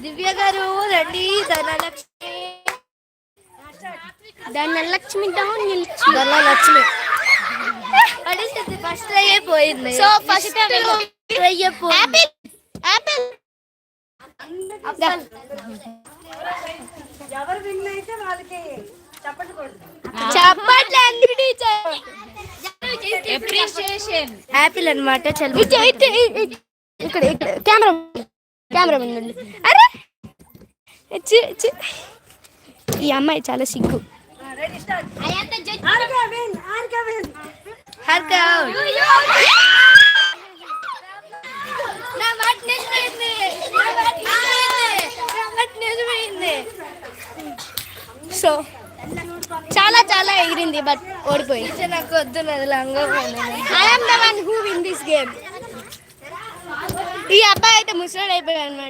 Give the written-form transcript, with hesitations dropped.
దివ్య గారు రండి. ధనలక్ష్మి ధనలక్ష్మి ధనలక్ష్మి ఫస్ట్ అయిపోయింది. సో ఫస్ట్ అయిపోయింది. ఎవరు విన్ అయితే వాళ్ళకి చెప్పకూడదు. యాపిల్ అనమాట. ఇక్కడ కెమెరా ఉందండి. అరే ఈ అమ్మాయి చాలా సిగ్గు. సో చాలా చాలా ఎగిరింది బట్ ఓడిపోయింది. నాకు వద్దు, నాది లంగా. I am the one who win this game. ఈ అబ్బాయి అయితే ముసలాడు అయిపోయాడు అన్నమాట.